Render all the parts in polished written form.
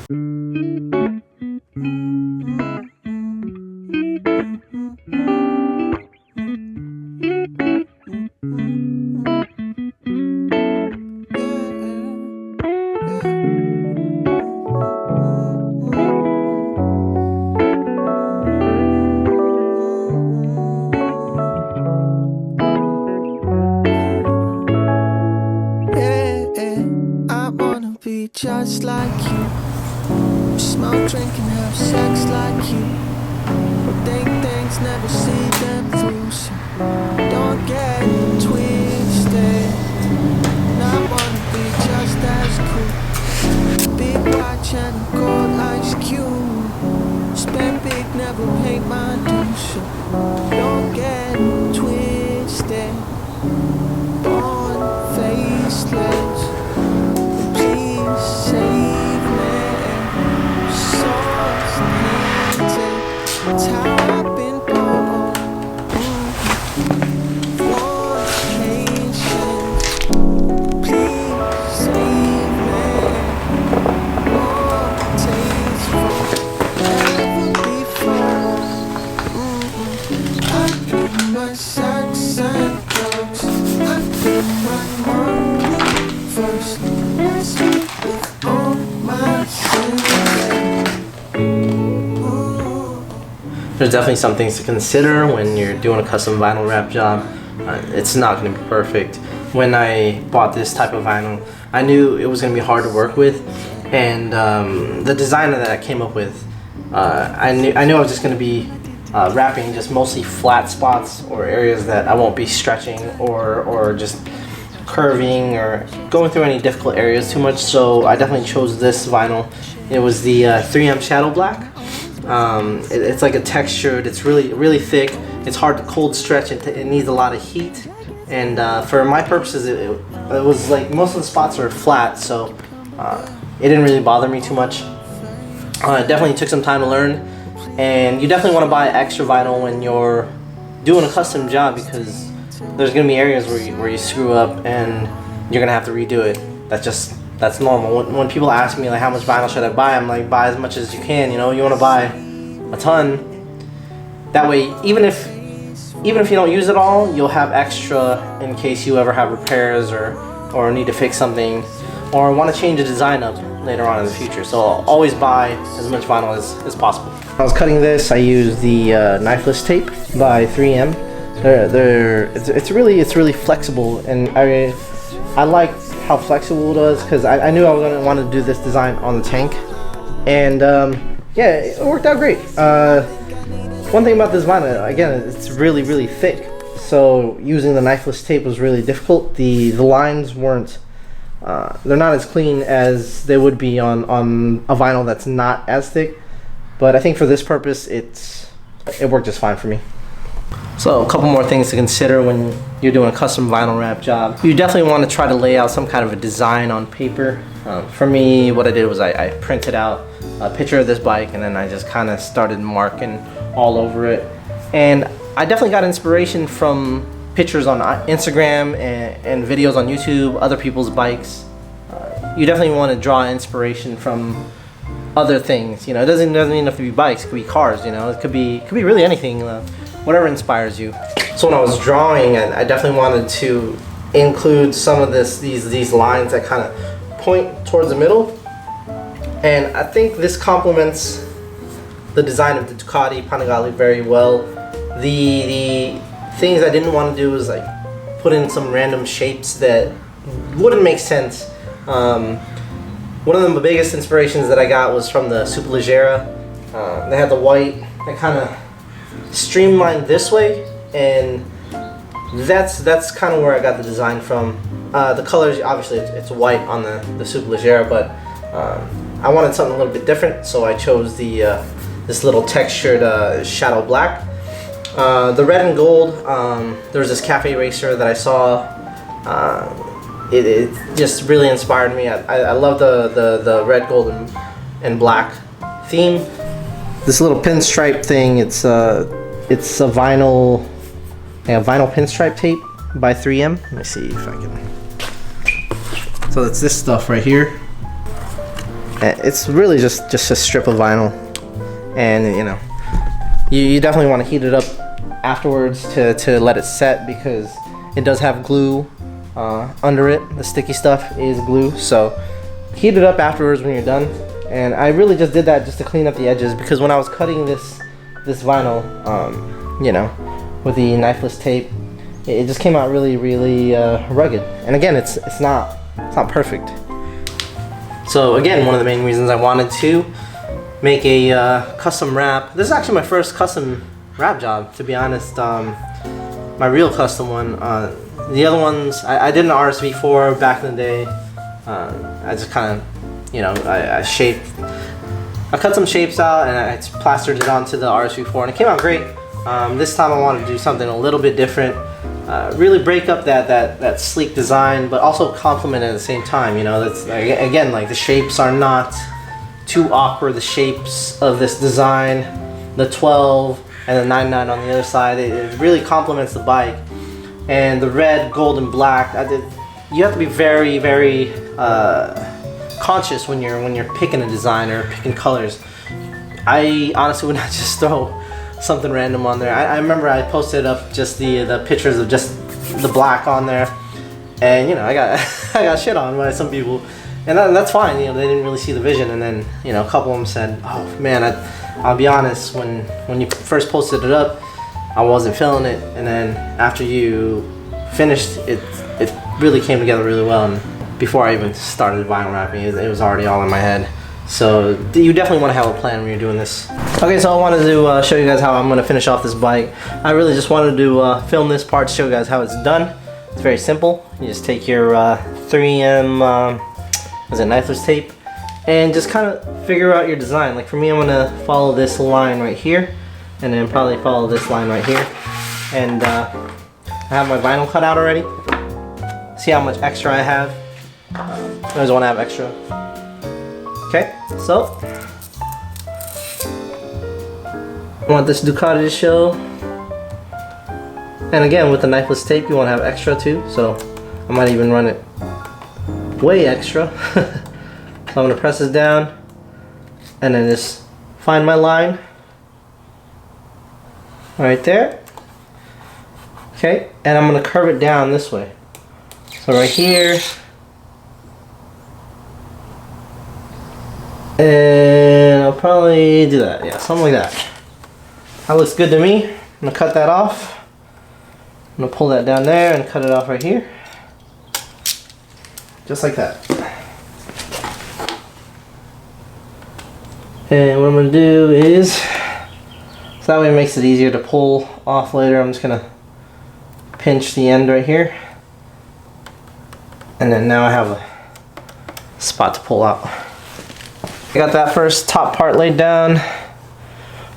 Just like you, smoke, drink, and have sex like you. Think things, never see them through, so don't get twisted. And I wanna be just as cool. Big watch and a gold ice cube. Spend big, never pay my dues, so don't get twisted. Born faceless. Save me, souls painted. It's how I've been born. For patience, please save me. More tasteful than before. I do my sex and drugs. I do my money first. There's definitely some things to consider when you're doing a custom vinyl wrap job. It's not going to be perfect. When I bought this type of vinyl, I knew it was going to be hard to work with, and the designer that I came up with, I knew I was just going to be wrapping just mostly flat spots or areas that I won't be stretching or just curving or going through any difficult areas too much. So I definitely chose this vinyl. It was the 3M Shadow Black. It's like a textured, it's really thick, it's hard to cold stretch, it needs a lot of heat, and for my purposes it was like most of the spots are flat, so it didn't really bother me too much. It definitely took some time to learn, and you definitely want to buy extra vinyl when you're doing a custom job, because there's going to be areas where you screw up and you're going to have to redo it. That's normal. When people ask me like how much vinyl should I buy, I'm like, buy as much as you can. You know, you want to buy a ton. That way, even if you don't use it all, you'll have extra in case you ever have repairs or need to fix something or want to change a design up later on in the future. So I'll always buy as much vinyl as possible. When I was cutting this, I used the knifeless tape by 3M. It's really flexible, and I like how flexible it was, because I knew I was going to want to do this design on the tank, and yeah, it worked out great. One thing about this vinyl, again, it's really thick, so using the knifeless tape was really difficult. The lines weren't, they're not as clean as they would be on a vinyl that's not as thick, but I think for this purpose it worked just fine for me. So a couple more things to consider when you're doing a custom vinyl wrap job. You definitely want to try to lay out some kind of a design on paper. For me, what I did was I printed out a picture of this bike, and then I just kind of started marking all over it. And I definitely got inspiration from pictures on Instagram and videos on YouTube, other people's bikes. You definitely want to draw inspiration from other things. You know, it doesn't even have to be bikes. It could be cars. You know, it could be really anything. Whatever inspires you. So when I was drawing, I definitely wanted to include some of these lines that kind of point towards the middle, and I think this complements the design of the Ducati Panigale very well. The things I didn't want to do is like put in some random shapes that wouldn't make sense. One of the biggest inspirations that I got was from the Superleggera. They had the white that kind of streamlined this way, and that's kind of where I got the design from. The colors, obviously it's white on the Superleggera, but I wanted something a little bit different, so I chose this little textured shadow black. The red and gold, there was this cafe racer that I saw. It just really inspired me. I love the red, gold, and black theme. This little pinstripe thing, it's a vinyl pinstripe tape by 3M. Let me see if I can. So it's this stuff right here. It's really just a strip of vinyl, and you know, you definitely want to heat it up afterwards to let it set, because it does have glue under it. The sticky stuff is glue, so heat it up afterwards when you're done. And I really just did that just to clean up the edges, because when I was cutting this vinyl, you know, with the knifeless tape, it just came out really rugged. And again, it's not perfect. So again, one of the main reasons I wanted to make a custom wrap. This is actually my first custom wrap job, to be honest. My real custom one. The other ones, I did an RSV4 back in the day. I just kind of, you know, I cut some shapes out and I plastered it onto the RSV4, and it came out great. This time I wanted to do something a little bit different. Really break up that sleek design, but also complement it at the same time. You know, that's again, like, the shapes are not too awkward. The shapes of this design, the 12 and the 99 on the other side, it really complements the bike. And the red, gold, and black, you have to be very conscious when you're picking a design or picking colors. I honestly would not just throw something random on there. I remember I posted up just the pictures of just the black on there, and you know, I got shit on by some people, and that's fine. You know, they didn't really see the vision. And then, you know, a couple of them said, "Oh man, I'll be honest, when you first posted it up, I wasn't feeling it, and then after you finished it, it really came together really well. And before I even started vinyl wrapping, it was already all in my head." So you definitely want to have a plan when you're doing this. Okay, so I wanted to show you guys how I'm going to finish off this bike. I really just wanted to film this part to show you guys how it's done. It's very simple. You just take your 3M knifeless tape and just kind of figure out your design. Like for me, I'm going to follow this line right here, and then probably follow this line right here. And I have my vinyl cut out already. See how much extra I have? I always want to have extra. Okay, so I want this Ducati to show. And again, with the knifeless tape, you want to have extra too. So I might even run it way extra. So I'm going to press this down and then just find my line right there. Okay, and I'm going to curve it down this way. So right here. And I'll probably do that. Yeah, something like that. That looks good to me. I'm going to cut that off. I'm going to pull that down there and cut it off right here. Just like that. And what I'm going to do is, so that way it makes it easier to pull off later, I'm just going to pinch the end right here. And then now I have a spot to pull out. I got that first top part laid down.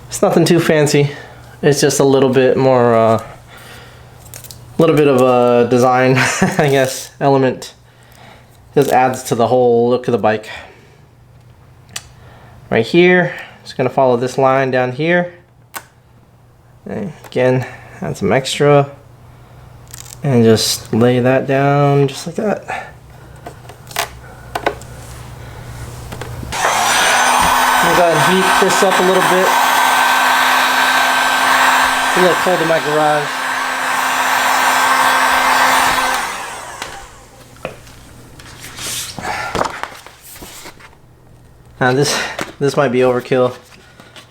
It's nothing too fancy. It's just a little bit more, little bit of a design, I guess, element. Just adds to the whole look of the bike. Right here, just gonna follow this line down here. And again, add some extra, and just lay that down just like that. Go ahead and heat this up a little bit. It's a little cold in my garage. Now this might be overkill,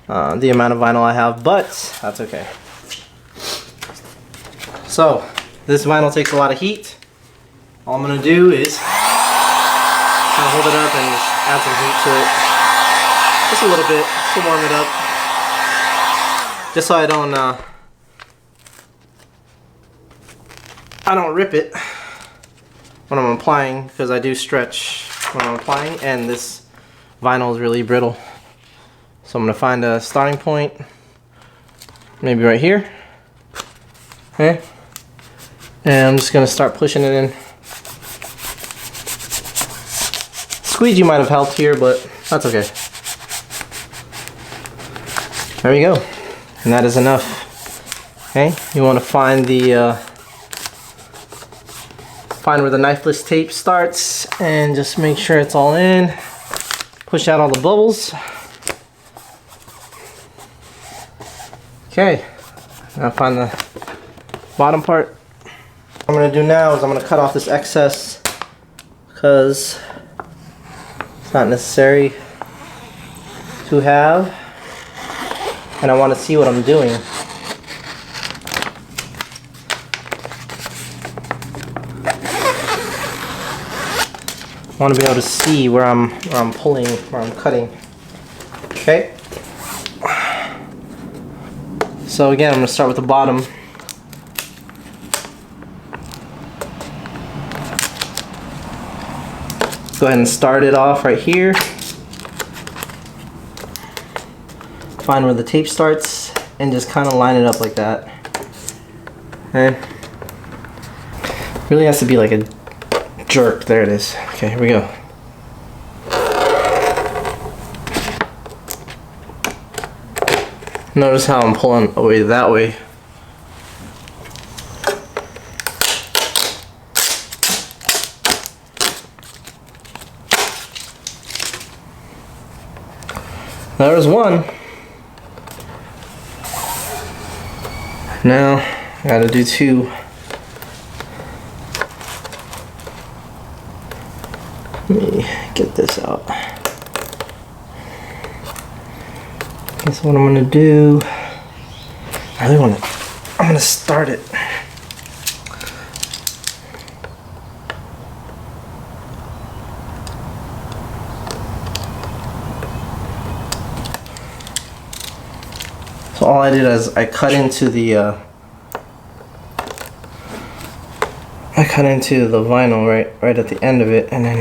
the amount of vinyl I have, but that's okay. So this vinyl takes a lot of heat. All I'm gonna do is kind of hold it up and just add some heat to it. Just a little bit to warm it up, just so I don't rip it when I'm applying, because I do stretch when I'm applying, and this vinyl is really brittle. So I'm gonna find a starting point, maybe right here. Okay, and I'm just gonna start pushing it in. Squeegee might have helped here, but that's okay. There we go, and that is enough. Okay, you want to find where the knifeless tape starts, and just make sure it's all in. Push out all the bubbles. Okay, now find the bottom part. What I'm gonna do now is I'm gonna cut off this excess because it's not necessary to have, and I want to see what I'm doing. I want to be able to see where I'm pulling, where I'm cutting. Okay. So again, I'm going to start with the bottom. Go ahead and start it off right here. Find where the tape starts and just kind of line it up like that. Okay. Really has to be like a jerk. There it is. Okay, here we go. Notice how I'm pulling away that way. There's one. Now I gotta do two. Let me get this out. Okay, so what I'm gonna do, I'm gonna start it. So all I did is I cut into the vinyl right at the end of it, and then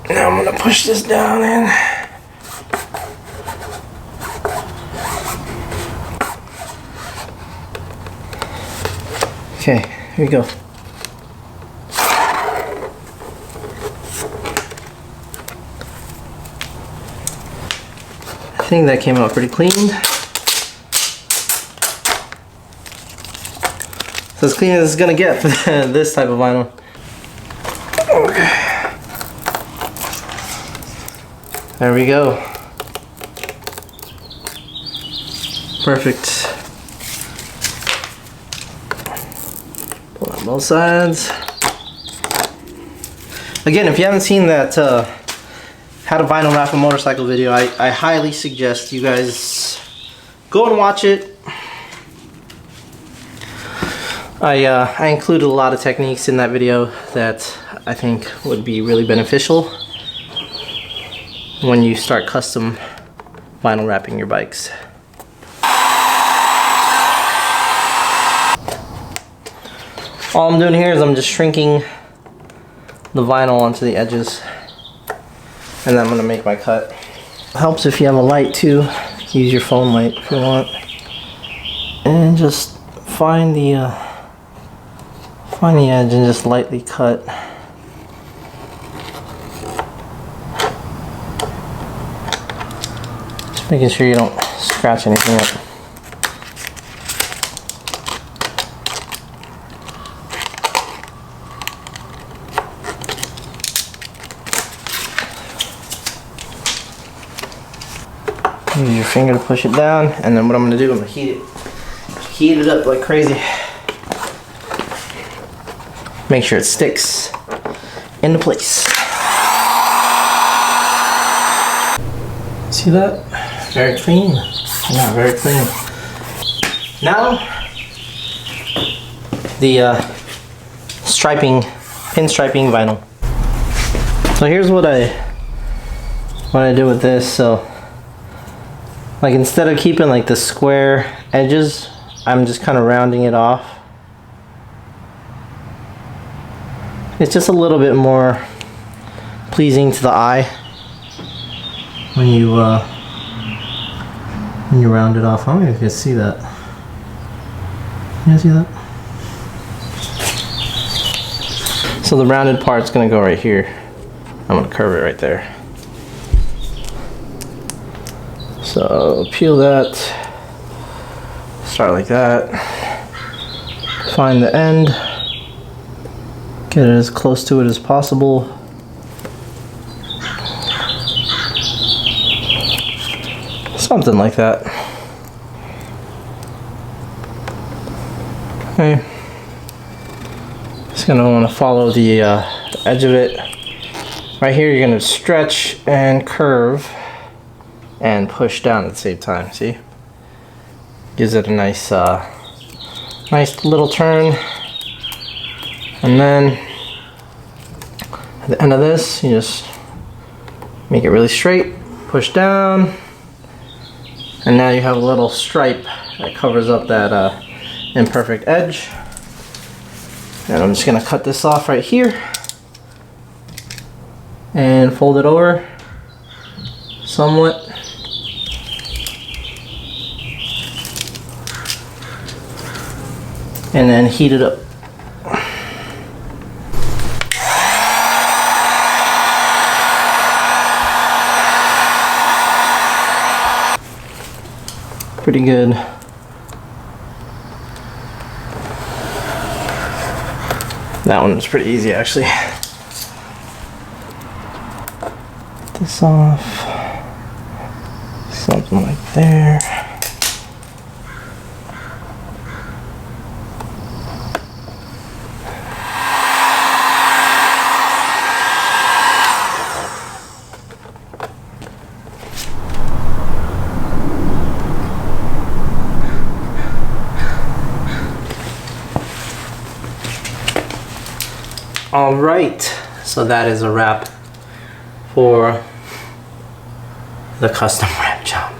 now I'm gonna push this down in. Okay, here we go. I think that came out pretty clean. So as clean as it's gonna get for this type of vinyl. Okay. There we go. Perfect. Pull out both sides. Again, if you haven't seen that how to vinyl wrap a motorcycle video, I highly suggest you guys go and watch it. I included a lot of techniques in that video that I think would be really beneficial when you start custom vinyl wrapping your bikes. All I'm doing here is I'm just shrinking the vinyl onto the edges, and then I'm going to make my cut. It helps if you have a light too. Use your phone light if you want, and just find the edge and just lightly cut. Just making sure you don't scratch anything up. Use your finger to push it down, and then what I'm going to do, I'm going to heat it up like crazy. Make sure it sticks into place. See that? Very clean. Yeah, very clean. Now, the pinstriping vinyl. So here's what I do with this. So, like, instead of keeping like the square edges, I'm just kind of rounding it off. It's just a little bit more pleasing to the eye when you round it off. I don't know if you can see that. Can you see that? So the rounded part's gonna go right here. I'm gonna curve it right there. So peel that, start like that, find the end, get it as close to it as possible, Something like that. Okay. Just gonna want to follow the edge of it. Right here, you're gonna stretch and curve and push down at the same time. See? Gives it a nice, nice little turn. And then at the end of this, you just make it really straight, push down, and now you have a little stripe that covers up that imperfect edge. And I'm just gonna cut this off right here and fold it over somewhat. And then heat it up. Pretty good. That one was pretty easy actually. Get this off. Something like there. Alright, so that is a wrap for the custom wrap job.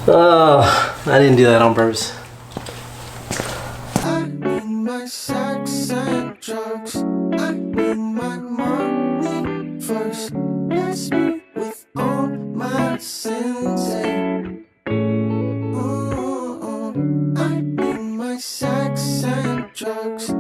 Oh, I didn't do that on purpose. I need my sex and drugs. I need my money first. Bless me with all my sins. Ooh, I need my sex and drugs.